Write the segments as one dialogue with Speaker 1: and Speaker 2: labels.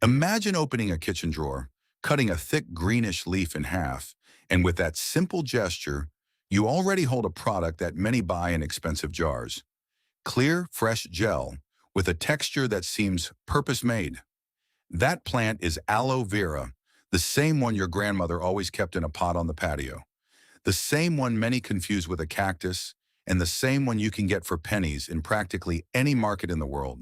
Speaker 1: Imagine opening a kitchen drawer, cutting a thick greenish leaf in half, and with that simple gesture, you already hold a product that many buy in expensive jars. Clear, fresh gel with a texture that seems purpose-made. That plant is aloe vera, the same one your grandmother always kept in a pot on the patio, the same one many confuse with a cactus, and the same one you can get for pennies in practically any market in the world.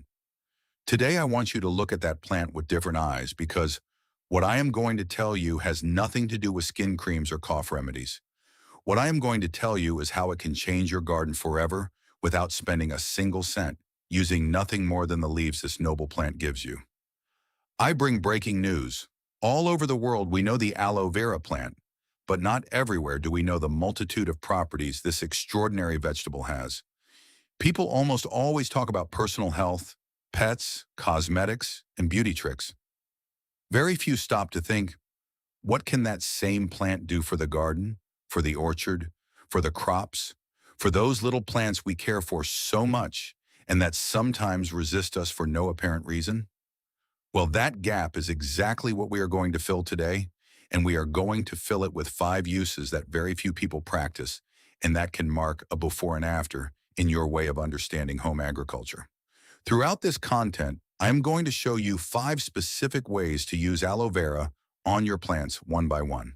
Speaker 1: Today, I want you to look at that plant with different eyes because what I am going to tell you has nothing to do with skin creams or cough remedies. What I am going to tell you is how it can change your garden forever without spending a single cent, using nothing more than the leaves this noble plant gives you. I bring breaking news. All over the world, we know the aloe vera plant, but not everywhere do we know the multitude of properties this extraordinary vegetable has. People almost always talk about personal health, pets, cosmetics, and beauty tricks. Very few stop to think, what can that same plant do for the garden, for the orchard, for the crops, for those little plants we care for so much and that sometimes resist us for no apparent reason? Well, that gap is exactly what we are going to fill today, and we are going to fill it with 5 uses that very few people practice, and that can mark a before and after in your way of understanding home agriculture. Throughout this content, I am going to show you 5 specific ways to use aloe vera on your plants one by one.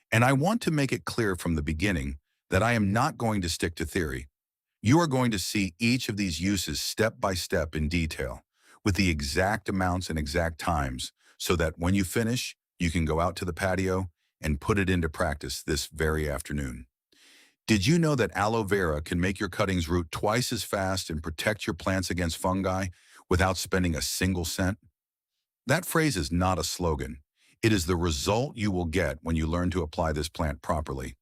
Speaker 1: And I want to make it clear from the beginning that I am not going to stick to theory. You are going to see each of these uses step by step in detail, with the exact amounts and exact times, so that when you finish, you can go out to the patio and put it into practice this very afternoon. Did you know that aloe vera can make your cuttings root twice as fast and protect your plants against fungi without spending a single cent? That phrase is not a slogan. It is the result you will get when you learn to apply this plant properly.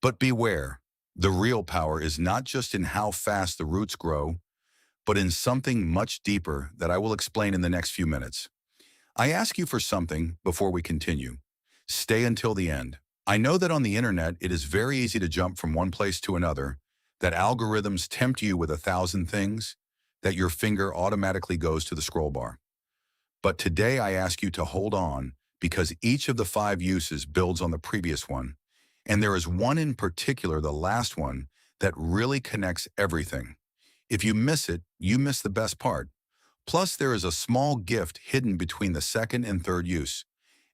Speaker 1: But beware, the real power is not just in how fast the roots grow, but in something much deeper that I will explain in the next few minutes. I ask you for something before we continue. Stay until the end. I know that on the internet it is very easy to jump from one place to another, that algorithms tempt you with 1,000 things, that your finger automatically goes to the scroll bar. But today I ask you to hold on because each of the 5 uses builds on the previous one, and there is one in particular, the last one, that really connects everything. If you miss it, you miss the best part. Plus, there is a small gift hidden between the second and third use,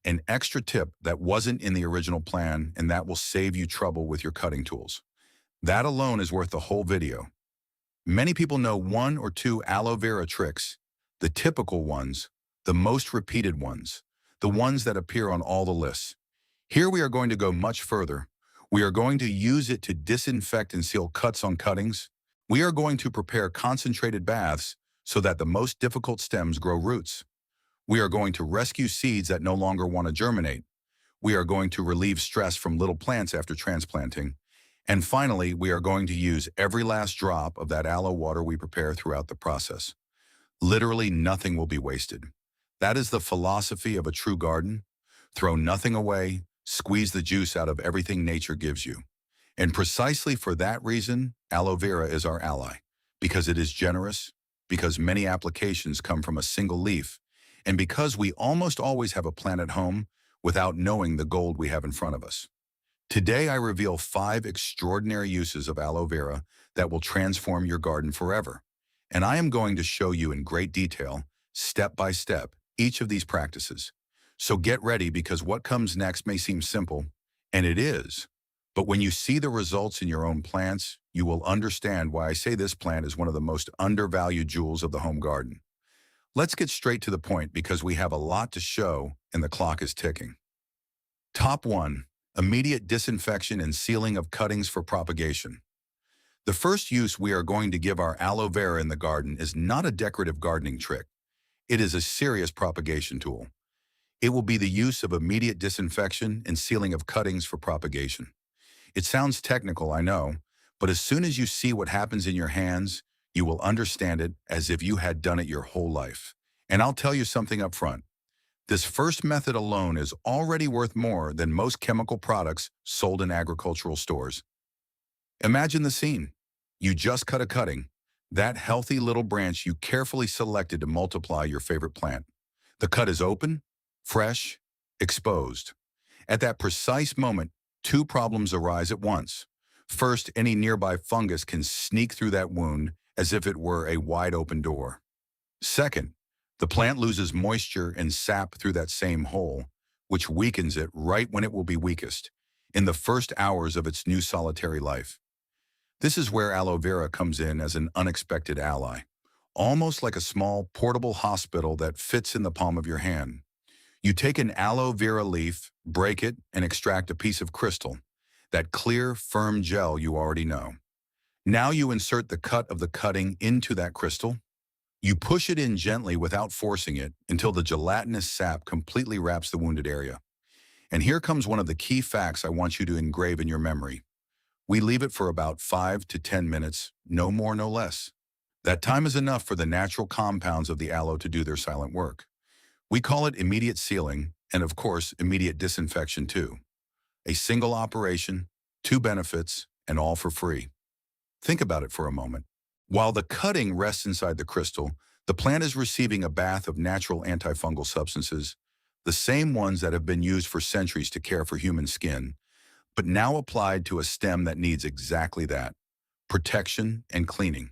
Speaker 1: an extra tip that wasn't in the original plan, and that will save you trouble with your cutting tools. That alone is worth the whole video. Many people know 1 or 2 aloe vera tricks, the typical ones, the most repeated ones, the ones that appear on all the lists. Here we are going to go much further. We are going to use it to disinfect and seal cuts on cuttings. We are going to prepare concentrated baths so that the most difficult stems grow roots. We are going to rescue seeds that no longer want to germinate. We are going to relieve stress from little plants after transplanting. And finally, we are going to use every last drop of that aloe water we prepare throughout the process. Literally nothing will be wasted. That is the philosophy of a true garden. Throw nothing away, squeeze the juice out of everything nature gives you. And precisely for that reason, aloe vera is our ally, because it is generous, because many applications come from a single leaf, and because we almost always have a plant at home without knowing the gold we have in front of us. Today, I reveal 5 extraordinary uses of aloe vera that will transform your garden forever. And I am going to show you in great detail, step by step, each of these practices. So get ready because what comes next may seem simple, and it is. But when you see the results in your own plants, you will understand why I say this plant is one of the most undervalued jewels of the home garden. Let's get straight to the point because we have a lot to show and the clock is ticking. Top 1. Immediate disinfection and sealing of cuttings for propagation. The first use we are going to give our aloe vera in the garden is not a decorative gardening trick. It is a serious propagation tool. It will be the use of immediate disinfection and sealing of cuttings for propagation. It sounds technical, I know, but as soon as you see what happens in your hands, you will understand it as if you had done it your whole life. And I'll tell you something up front. This first method alone is already worth more than most chemical products sold in agricultural stores. Imagine the scene. You just cut a cutting, that healthy little branch you carefully selected to multiply your favorite plant. The cut is open, fresh, exposed. At that precise moment, two problems arise at once. First, any nearby fungus can sneak through that wound as if it were a wide open door. Second, the plant loses moisture and sap through that same hole, which weakens it right when it will be weakest, in the first hours of its new solitary life. This is where aloe vera comes in as an unexpected ally, almost like a small, portable hospital that fits in the palm of your hand. You take an aloe vera leaf, break it, and extract a piece of crystal, that clear, firm gel you already know. Now you insert the cut of the cutting into that crystal. You push it in gently without forcing it until the gelatinous sap completely wraps the wounded area. And here comes one of the key facts I want you to engrave in your memory. We leave it for about 5 to 10 minutes, no more, no less. That time is enough for the natural compounds of the aloe to do their silent work. We call it immediate sealing, and of course, immediate disinfection too. A single operation, two benefits, and all for free. Think about it for a moment. While the cutting rests inside the crystal, the plant is receiving a bath of natural antifungal substances, the same ones that have been used for centuries to care for human skin, but now applied to a stem that needs exactly that: protection and cleaning.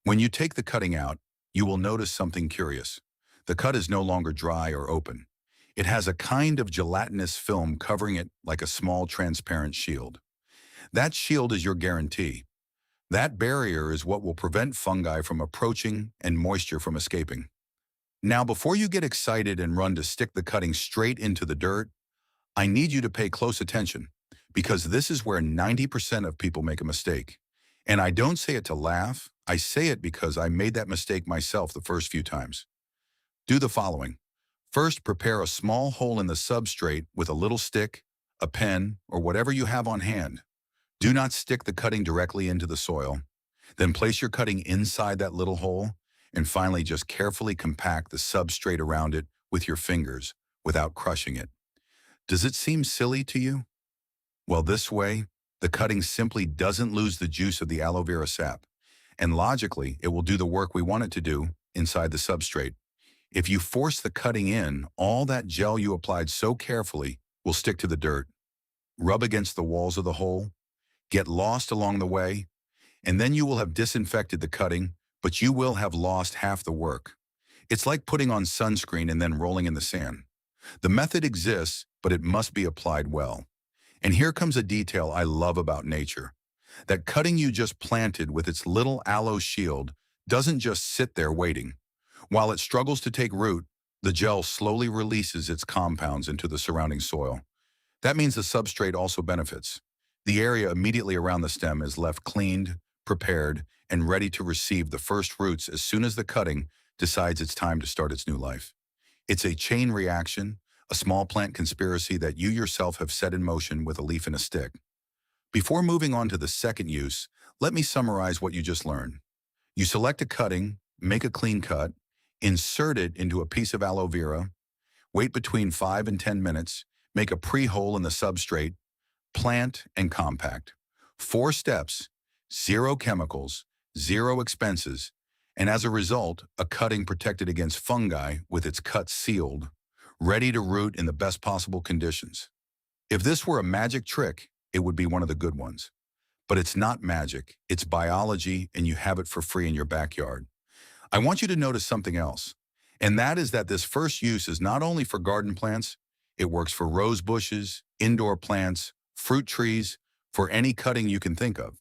Speaker 1: When you take the cutting out, you will notice something curious. The cut is no longer dry or open. It has a kind of gelatinous film covering it like a small transparent shield. That shield is your guarantee. That barrier is what will prevent fungi from approaching and moisture from escaping. Now, before you get excited and run to stick the cutting straight into the dirt, I need you to pay close attention, because this is where 90% of people make a mistake. And I don't say it to laugh, I say it because I made that mistake myself the first few times. Do the following. First, prepare a small hole in the substrate with a little stick, a pen, or whatever you have on hand. Do not stick the cutting directly into the soil. Then place your cutting inside that little hole, and finally just carefully compact the substrate around it with your fingers without crushing it. Does it seem silly to you? Well, this way, the cutting simply doesn't lose the juice of the aloe vera sap, and logically, it will do the work we want it to do inside the substrate. If you force the cutting in, all that gel you applied so carefully will stick to the dirt, rub against the walls of the hole, get lost along the way, and then you will have disinfected the cutting, but you will have lost half the work. It's like putting on sunscreen and then rolling in the sand. The method exists, but it must be applied well. And here comes a detail I love about nature. That cutting you just planted with its little aloe shield doesn't just sit there waiting. While it struggles to take root, the gel slowly releases its compounds into the surrounding soil. That means the substrate also benefits. The area immediately around the stem is left cleaned, prepared, and ready to receive the first roots as soon as the cutting decides it's time to start its new life. It's a chain reaction, a small plant conspiracy that you yourself have set in motion with a leaf and a stick. Before moving on to the second use, let me summarize what you just learned. You select a cutting, make a clean cut, insert it into a piece of aloe vera, wait between 5 and 10 minutes, make a pre-hole in the substrate, plant and compact. 4 steps, 0 chemicals, 0 expenses, and as a result, a cutting protected against fungi with its cut sealed, ready to root in the best possible conditions. If this were a magic trick, it would be one of the good ones. But it's not magic, it's biology, and you have it for free in your backyard. I want you to notice something else, and that is that this first use is not only for garden plants, it works for rose bushes, indoor plants, fruit trees, for any cutting you can think of.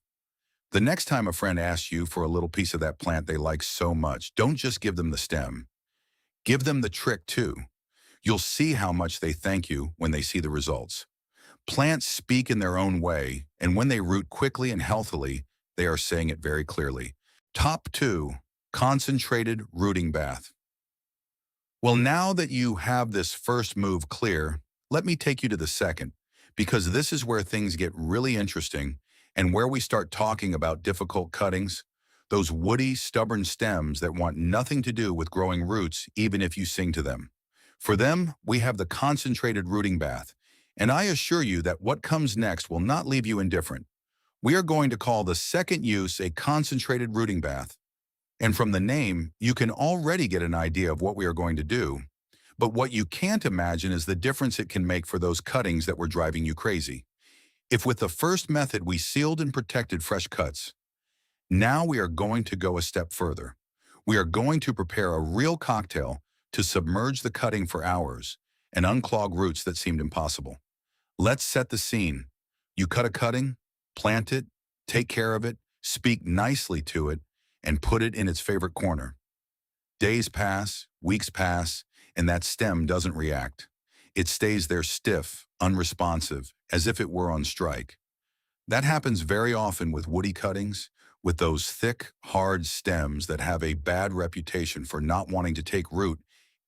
Speaker 1: The next time a friend asks you for a little piece of that plant they like so much, don't just give them the stem. Give them the trick too. You'll see how much they thank you when they see the results. Plants speak in their own way, and when they root quickly and healthily, they are saying it very clearly. Top 2, concentrated rooting bath. Well, now that you have this first move clear, let me take you to the second, because this is where things get really interesting and where we start talking about difficult cuttings, those woody, stubborn stems that want nothing to do with growing roots even if you sing to them. For them, we have the concentrated rooting bath, and I assure you that what comes next will not leave you indifferent. We are going to call the second use a concentrated rooting bath. And from the name, you can already get an idea of what we are going to do. But what you can't imagine is the difference it can make for those cuttings that were driving you crazy. If with the first method we sealed and protected fresh cuts, now we are going to go a step further. We are going to prepare a real cocktail to submerge the cutting for hours and unclog roots that seemed impossible. Let's set the scene. You cut a cutting, plant it, take care of it, speak nicely to it, and put it in its favorite corner. Days pass, weeks pass, and that stem doesn't react. It stays there stiff, unresponsive, as if it were on strike. That happens very often with woody cuttings, with those thick, hard stems that have a bad reputation for not wanting to take root,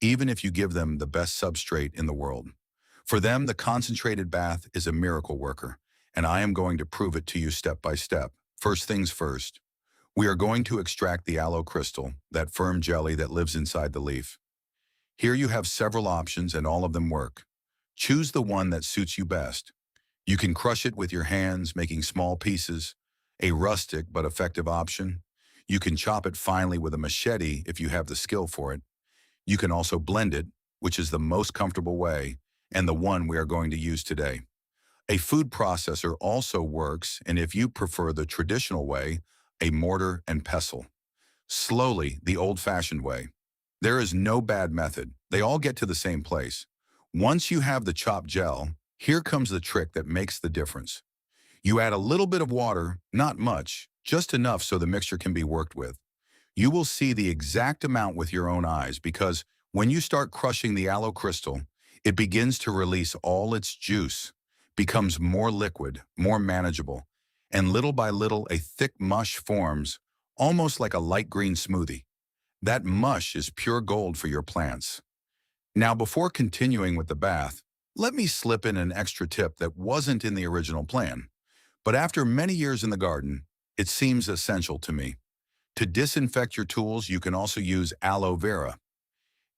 Speaker 1: even if you give them the best substrate in the world. For them, the concentrated bath is a miracle worker, and I am going to prove it to you step by step. First things first, we are going to extract the aloe crystal, that firm jelly that lives inside the leaf. Here you have several options and all of them work. Choose the one that suits you best. You can crush it with your hands, making small pieces, a rustic but effective option. You can chop it finely with a machete if you have the skill for it. You can also blend it, which is the most comfortable way, and the one we are going to use today. A food processor also works, and if you prefer the traditional way, a mortar and pestle. Slowly, the old-fashioned way. There is no bad method. They all get to the same place. Once you have the chopped gel, here comes the trick that makes the difference. You add a little bit of water, not much, just enough so the mixture can be worked with. You will see the exact amount with your own eyes because when you start crushing the aloe crystal, it begins to release all its juice, becomes more liquid, more manageable, and little by little a thick mush forms, almost like a light green smoothie. That mush is pure gold for your plants. Now, before continuing with the bath, let me slip in an extra tip that wasn't in the original plan. But after many years in the garden, it seems essential to me. To disinfect your tools, you can also use aloe vera.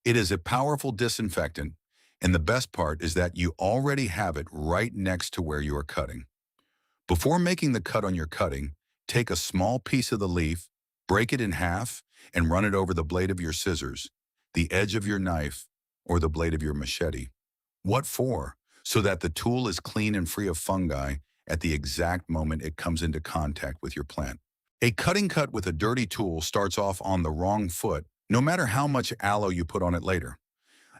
Speaker 1: It is a powerful disinfectant, and the best part is that you already have it right next to where you are cutting. Before making the cut on your cutting, take a small piece of the leaf, break it in half, and run it over the blade of your scissors, the edge of your knife, or the blade of your machete. What for? So that the tool is clean and free of fungi at the exact moment it comes into contact with your plant. A cutting cut with a dirty tool starts off on the wrong foot, no matter how much aloe you put on it later.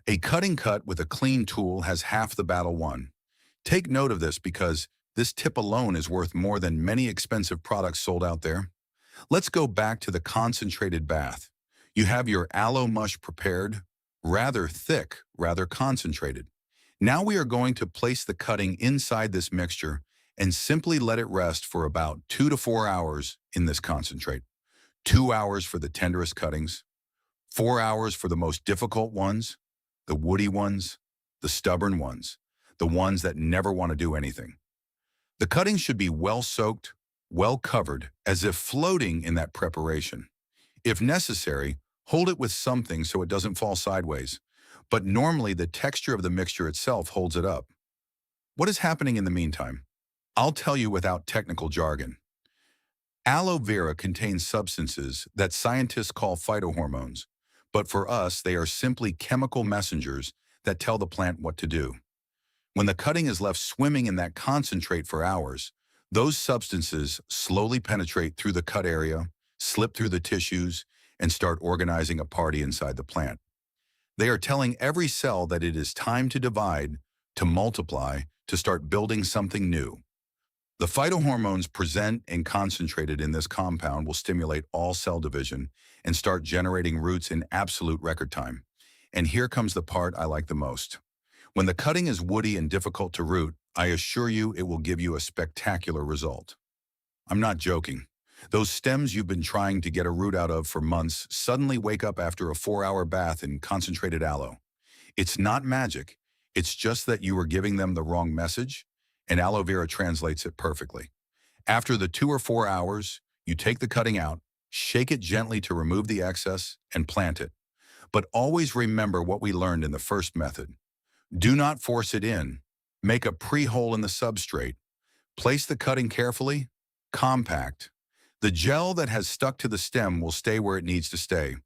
Speaker 1: A cutting cut with a clean tool has half the battle won. Take note of this because this tip alone is worth more than many expensive products sold out there. Let's go back to the concentrated bath. You have your aloe mush prepared, rather thick, rather concentrated. Now we are going to place the cutting inside this mixture and simply let it rest for about 2 to 4 hours in this concentrate. 2 hours for the tenderest cuttings, 4 hours for the most difficult ones, the woody ones, the stubborn ones, the ones that never want to do anything. The cuttings should be well soaked, well covered, as if floating in that preparation. If necessary, hold it with something so it doesn't fall sideways, but normally the texture of the mixture itself holds it up. What is happening in the meantime? I'll tell you without technical jargon. Aloe vera contains substances that scientists call phytohormones, but for us they are simply chemical messengers that tell the plant what to do. When the cutting is left swimming in that concentrate for hours, those substances slowly penetrate through the cut area, slip through the tissues, and start organizing a party inside the plant. They are telling every cell that it is time to divide, to multiply, to start building something new. The phytohormones present and concentrated in this compound will stimulate all cell division and start generating roots in absolute record time. And here comes the part I like the most. When the cutting is woody and difficult to root, I assure you it will give you a spectacular result. I'm not joking. Those stems you've been trying to get a root out of for months suddenly wake up after a 4-hour bath in concentrated aloe. It's not magic. It's just that you were giving them the wrong message, and aloe vera translates it perfectly. After the 2 or 4 hours, you take the cutting out, shake it gently to remove the excess, and plant it. But always remember what we learned in the first method. Do not force it in. Make a pre-hole in the substrate. Place the cutting carefully, compact. The gel that has stuck to the stem will stay where it needs to stay.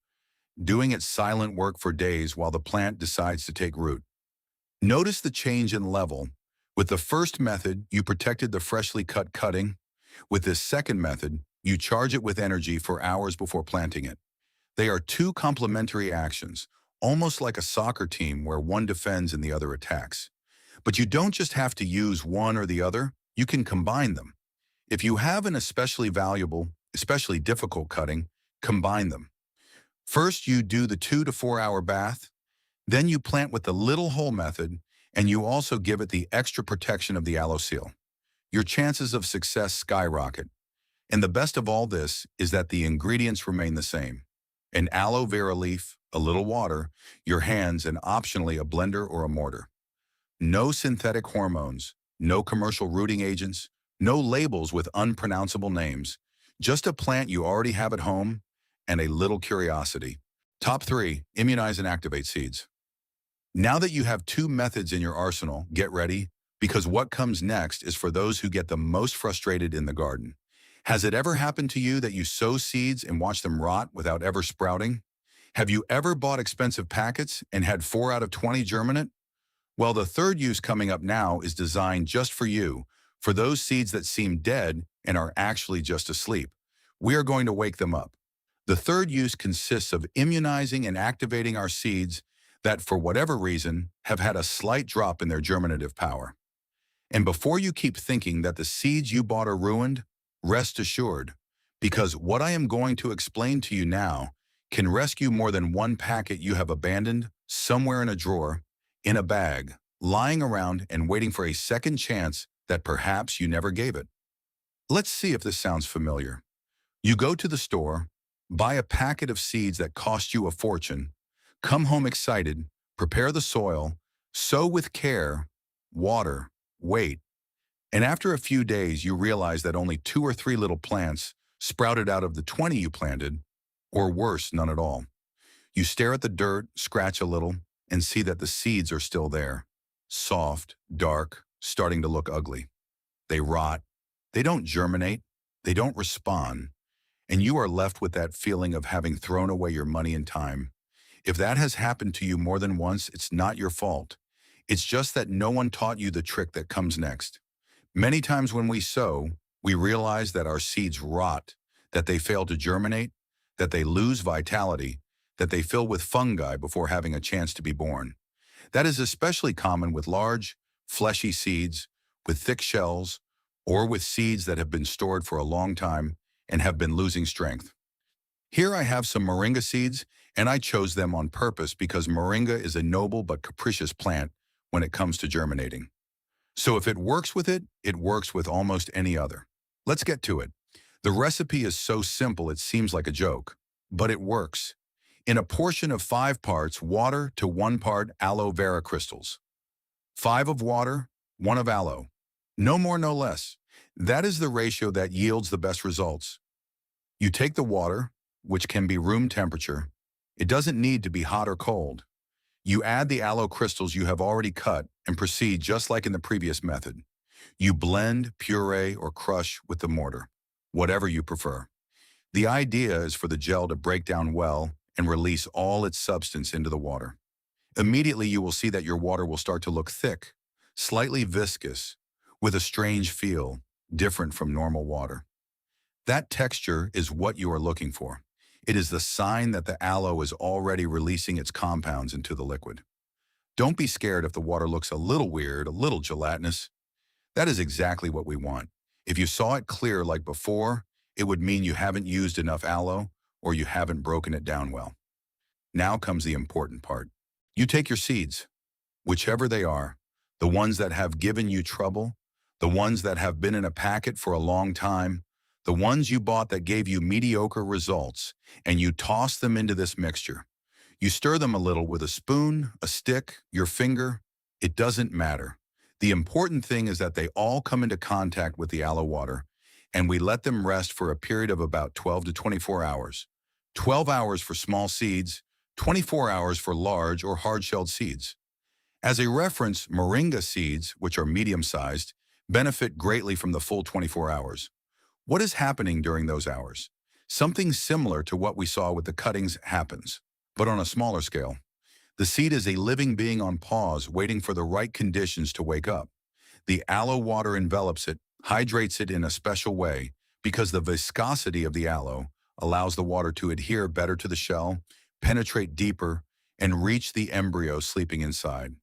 Speaker 1: doing its silent work for days while the plant decides to take root. Notice the change in level. With the first method, you protected the freshly cut cutting. With this second method, you charge it with energy for hours before planting it. They are two complementary actions, almost like a soccer team where one defends and the other attacks. But you don't just have to use one or the other, you can combine them. If you have an especially valuable, especially difficult cutting, combine them. First, you do the 2 to 4 hour bath, then you plant with the little hole method, and you also give it the extra protection of the aloe seal. Your chances of success skyrocket. And the best of all this is that the ingredients remain the same. An aloe vera leaf, a little water, your hands, and optionally a blender or a mortar. No synthetic hormones, no commercial rooting agents, no labels with unpronounceable names, just a plant you already have at home and a little curiosity. Top 3, immunize and activate seeds. Now that you have two methods in your arsenal, get ready, because what comes next is for those who get the most frustrated in the garden. Has it ever happened to you that you sow seeds and watch them rot without ever sprouting? Have you ever bought expensive packets and had 4 out of 20 germinate? Well, the third use coming up now is designed just for you, for those seeds that seem dead and are actually just asleep. We are going to wake them up. The third use consists of immunizing and activating our seeds that, for whatever reason, have had a slight drop in their germinative power. And before you keep thinking that the seeds you bought are ruined, rest assured, because what I am going to explain to you now can rescue more than one packet you have abandoned somewhere in a drawer, in a bag, lying around and waiting for a second chance that perhaps you never gave it. Let's see if this sounds familiar. You go to the store, buy a packet of seeds that cost you a fortune, come home excited, prepare the soil, sow with care, water, wait, and after a few days you realize that only 2 or 3 little plants sprouted out of the 20 you planted, or worse, none at all. You stare at the dirt, scratch a little, and see that the seeds are still there. Soft, dark, starting to look ugly. They rot. They don't germinate. They don't respond. And you are left with that feeling of having thrown away your money and time. If that has happened to you more than once, it's not your fault. It's just that no one taught you the trick that comes next. Many times when we sow, we realize that our seeds rot, that they fail to germinate, that they lose vitality, that they fill with fungi before having a chance to be born. That is especially common with large, fleshy seeds, with thick shells, or with seeds that have been stored for a long time and have been losing strength. Here I have some moringa seeds, and I chose them on purpose because moringa is a noble but capricious plant when it comes to germinating. So if it works with it, it works with almost any other. Let's get to it. The recipe is so simple it seems like a joke, but it works. In a portion of 5 parts water to 1 part aloe vera crystals. 5 of water, 1 of aloe. No more, no less. That is the ratio that yields the best results. You take the water, which can be room temperature. It doesn't need to be hot or cold. You add the aloe crystals you have already cut and proceed just like in the previous method. You blend, puree, or crush with the mortar, whatever you prefer. The idea is for the gel to break down well and release all its substance into the water. Immediately you will see that your water will start to look thick, slightly viscous, with a strange feel, different from normal water. That texture is what you are looking for. It is the sign that the aloe is already releasing its compounds into the liquid. Don't be scared if the water looks a little weird, a little gelatinous. That is exactly what we want. If you saw it clear like before, it would mean you haven't used enough aloe or you haven't broken it down well. Now comes the important part. You take your seeds, whichever they are, the ones that have given you trouble, the ones that have been in a packet for a long time, the ones you bought that gave you mediocre results, and you toss them into this mixture. You stir them a little with a spoon, a stick, your finger. It doesn't matter. The important thing is that they all come into contact with the aloe water, and we let them rest for a period of about 12 to 24 hours. 12 hours for small seeds, 24 hours for large or hard-shelled seeds. As a reference, moringa seeds, which are medium-sized, benefit greatly from the full 24 hours. What is happening during those hours? Something similar to what we saw with the cuttings happens. But on a smaller scale, the seed is a living being on pause, waiting for the right conditions to wake up. The aloe water envelops it, hydrates it in a special way, because the viscosity of the aloe allows the water to adhere better to the shell, penetrate deeper, and reach the embryo sleeping inside.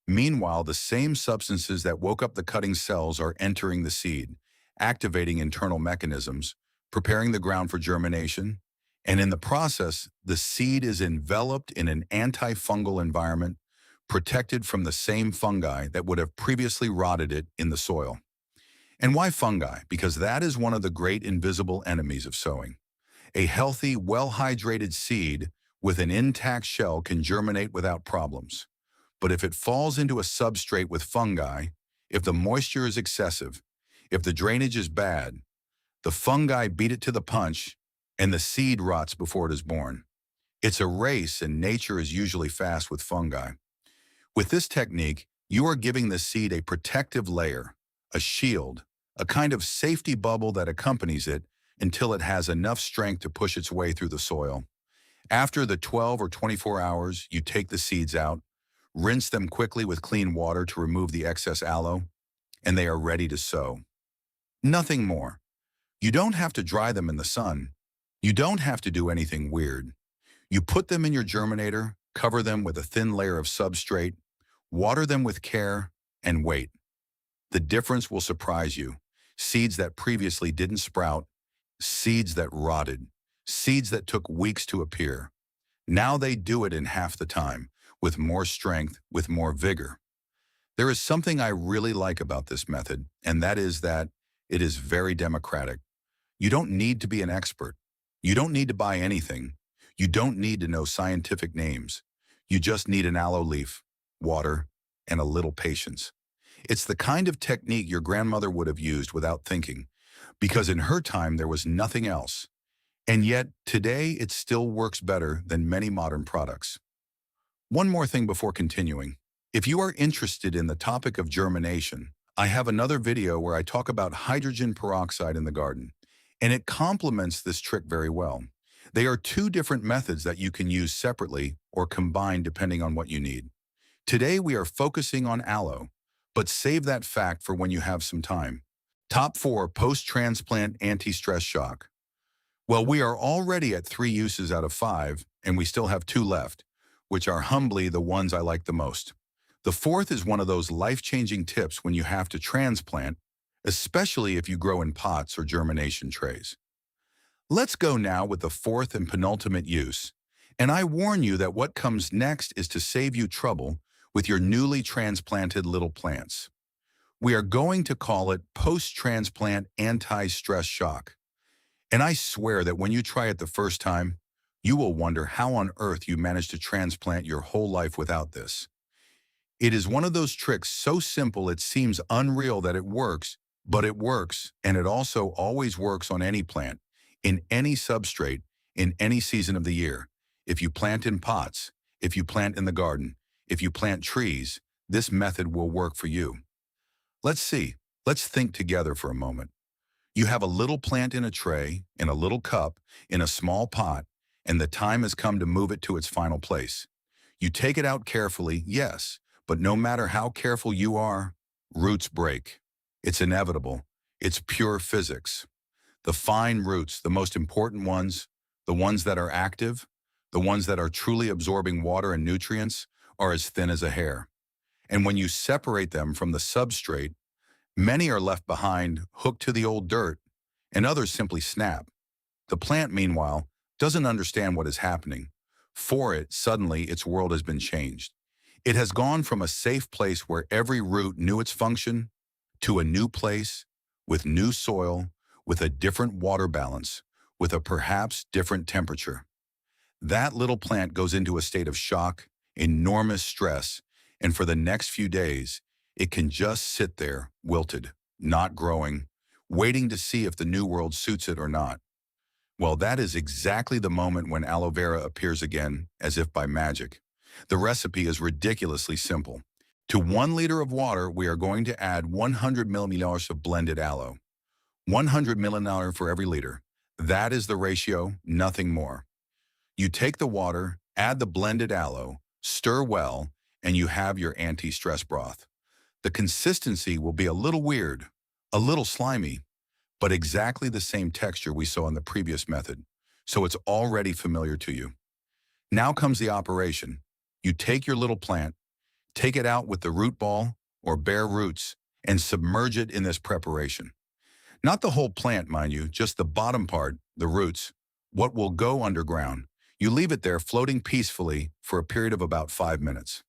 Speaker 1: Meanwhile, the same substances that woke up the cutting cells are entering the seed, activating internal mechanisms, preparing the ground for germination, and in the process, the seed is enveloped in an antifungal environment, protected from the same fungi that would have previously rotted it in the soil. And why fungi? Because that is one of the great invisible enemies of sowing. A healthy, well-hydrated seed with an intact shell can germinate without problems. But if it falls into a substrate with fungi, if the moisture is excessive, if the drainage is bad, the fungi beat it to the punch, and the seed rots before it is born. It's a race, and nature is usually fast with fungi. With this technique, you are giving the seed a protective layer, a shield, a kind of safety bubble that accompanies it until it has enough strength to push its way through the soil. After the 12 or 24 hours, you take the seeds out, rinse them quickly with clean water to remove the excess aloe, and they are ready to sow. Nothing more. You don't have to dry them in the sun. You don't have to do anything weird. You put them in your germinator, cover them with a thin layer of substrate, water them with care, and wait. The difference will surprise you. Seeds that previously didn't sprout, seeds that rotted, seeds that took weeks to appear. Now they do it in half the time, with more strength, with more vigor. There is something I really like about this method, and that is that it is very democratic. You don't need to be an expert. You don't need to buy anything. You don't need to know scientific names. You just need an aloe leaf, water, and a little patience. It's the kind of technique your grandmother would have used without thinking, because in her time there was nothing else. And yet, today it still works better than many modern products. One more thing before continuing. If you are interested in the topic of germination, I have another video where I talk about hydrogen peroxide in the garden, and it complements this trick very well. They are two different methods that you can use separately or combine depending on what you need. Today we are focusing on aloe, but save that fact for when you have some time. Top 4 post-transplant anti-stress shock. Well, we are already at 3 uses out of 5, and we still have 2 left, which are humbly the ones I like the most. The fourth is one of those life-changing tips when you have to transplant, especially if you grow in pots or germination trays. Let's go now with the fourth and penultimate use, and I warn you that what comes next is to save you trouble with your newly transplanted little plants. We are going to call it post-transplant anti-stress shock. And I swear that when you try it the first time, you will wonder how on earth you managed to transplant your whole life without this. It is one of those tricks so simple it seems unreal that it works, but it works, and it also always works on any plant, in any substrate, in any season of the year. If you plant in pots, if you plant in the garden, if you plant trees, this method will work for you. Let's see. Let's think together for a moment. You have a little plant in a tray, in a little cup, in a small pot, and the time has come to move it to its final place. You take it out carefully, yes, but no matter how careful you are, roots break. It's inevitable. It's pure physics. The fine roots, the most important ones, the ones that are active, the ones that are truly absorbing water and nutrients, are as thin as a hair. And when you separate them from the substrate, many are left behind, hooked to the old dirt, and others simply snap. The plant, meanwhile, doesn't understand what is happening. For it, suddenly, its world has been changed. It has gone from a safe place where every root knew its function to a new place, with new soil, with a different water balance, with a perhaps different temperature. That little plant goes into a state of shock, enormous stress, and for the next few days, it can just sit there, wilted, not growing, waiting to see if the new world suits it or not. Well, that is exactly the moment when aloe vera appears again, as if by magic. The recipe is ridiculously simple. To 1 liter of water, we are going to add 100 milliliters of blended aloe. 100 milliliters for every liter. That is the ratio, nothing more. You take the water Add the blended aloe, stir well, and you have your anti-stress broth. The consistency will be a little weird, a little slimy, but exactly the same texture we saw in the previous method, so it's already familiar to you. Now comes the operation. You take your little plant, take it out with the root ball or bare roots, and submerge it in this preparation. Not the whole plant, mind you, just the bottom part, the roots, what will go underground. You leave it there floating peacefully for a period of about 5 minutes.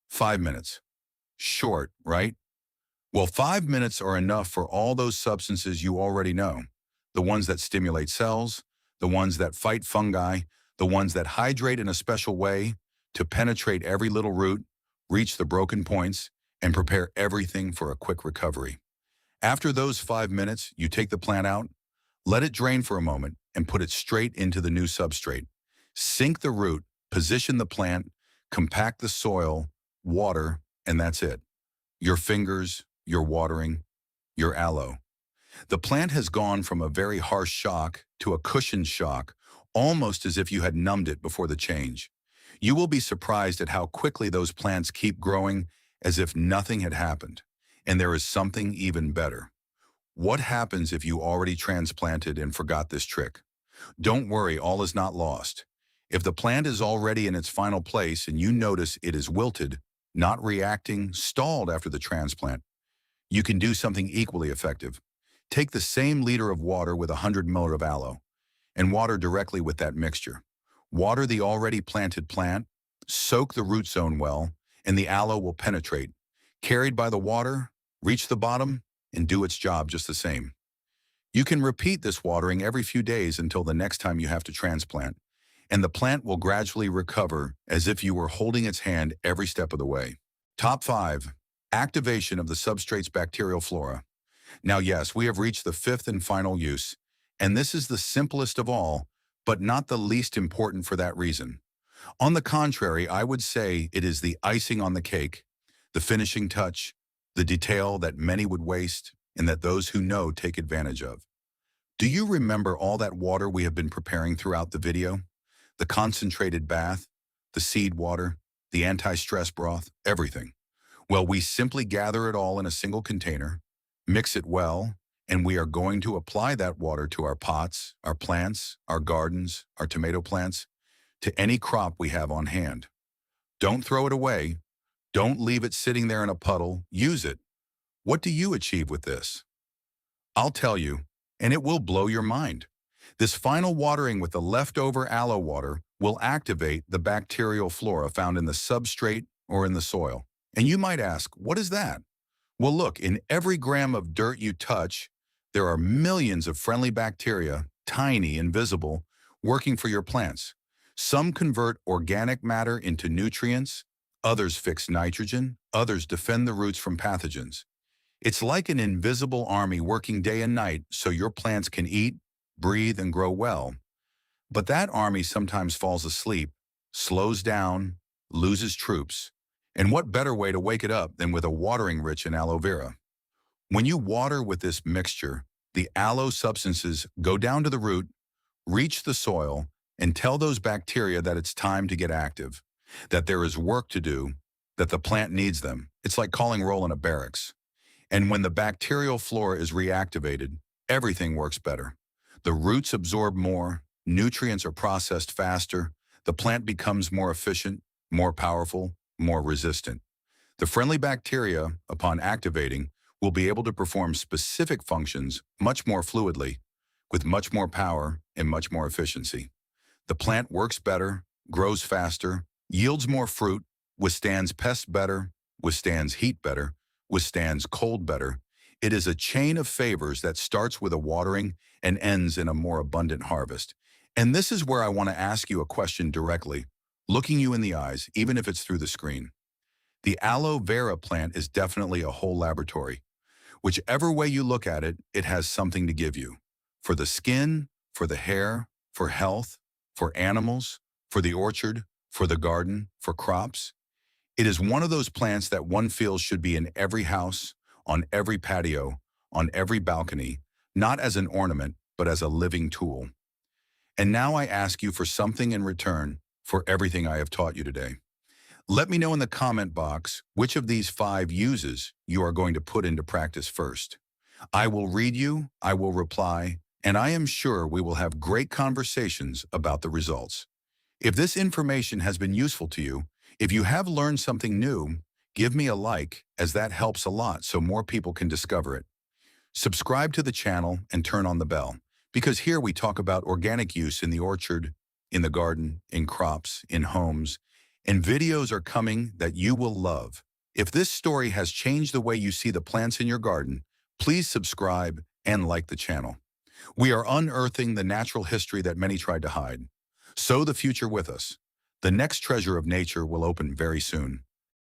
Speaker 1: 5 minutes. Short, right? Well, 5 minutes are enough for all those substances you already know. The ones that stimulate cells, the ones that fight fungi, the ones that hydrate in a special way to penetrate every little root, reach the broken points, and prepare everything for a quick recovery. After those 5 minutes, you take the plant out, let it drain for a moment, and put it straight into the new substrate. Sink the root, position the plant, compact the soil, water, and that's it. Your fingers, your watering, your aloe. The plant has gone from a very harsh shock to a cushioned shock, almost as if you had numbed it before the change. You will be surprised at how quickly those plants keep growing as if nothing had happened. And there is something even better. What happens if you already transplanted and forgot this trick? Don't worry, all is not lost. If the plant is already in its final place and you notice it is wilted, not reacting, stalled after the transplant, you can do something equally effective. Take the same liter of water with 100 ml of aloe and water directly with that mixture. Water the already planted plant, soak the root zone well, and the aloe will penetrate. Carried by the water, reach the bottom, and do its job just the same. You can repeat this watering every few days until the next time you have to transplant, and the plant will gradually recover as if you were holding its hand every step of the way. Top 5. Activation of the substrate's bacterial flora. Now yes, we have reached the fifth and final use, and this is the simplest of all, but not the least important for that reason. On the contrary, I would say it is the icing on the cake, the finishing touch, the detail that many would waste and that those who know take advantage of. Do you remember all that water we have been preparing throughout the video? The concentrated bath, the seed water, the anti-stress broth, everything. Well, we simply gather it all in a single container, mix it well, and we are going to apply that water to our pots, our plants, our gardens, our tomato plants, to any crop we have on hand. Don't throw it away. Don't leave it sitting there in a puddle. Use it. What do you achieve with this? I'll tell you, and it will blow your mind. This final watering with the leftover aloe water will activate the bacterial flora found in the substrate or in the soil. And you might ask, what is that? Well, look, in every gram of dirt you touch, there are millions of friendly bacteria, tiny, invisible, working for your plants. Some convert organic matter into nutrients, others fix nitrogen, others defend the roots from pathogens. It's like an invisible army working day and night so your plants can eat, breathe, and grow well. But that army sometimes falls asleep, slows down, loses troops. And what better way to wake it up than with a watering rich in aloe vera? When you water with this mixture, the aloe substances go down to the root, reach the soil, and tell those bacteria that it's time to get active, that there is work to do, that the plant needs them. It's like calling roll in a barracks. And when the bacterial flora is reactivated, everything works better. The roots absorb more, nutrients are processed faster, the plant becomes more efficient, more powerful, more resistant. The friendly bacteria, upon activating, will be able to perform specific functions much more fluidly, with much more power and much more efficiency. The plant works better, grows faster, yields more fruit, withstands pests better, withstands heat better, withstands cold better. It is a chain of favors that starts with a watering and ends in a more abundant harvest. And this is where I want to ask you a question directly, looking you in the eyes, even if it's through the screen. The aloe vera plant is definitely a whole laboratory. Whichever way you look at it, it has something to give you. For the skin, for the hair, for health, for animals, for the orchard, for the garden, for crops. It is one of those plants that one feels should be in every house, on every patio, on every balcony, not as an ornament, but as a living tool. And now I ask you for something in return for everything I have taught you today. Let me know in the comment box which of these 5 uses you are going to put into practice first. I will read you, I will reply, and I am sure we will have great conversations about the results. If this information has been useful to you, if you have learned something new, give me a like, as that helps a lot so more people can discover it. Subscribe to the channel and turn on the bell, because here we talk about organic use in the orchard, in the garden, in crops, in homes, and videos are coming that you will love. If this story has changed the way you see the plants in your garden, please subscribe and like the channel. We are unearthing the natural history that many tried to hide. Sow the future with us. The next treasure of nature will open very soon.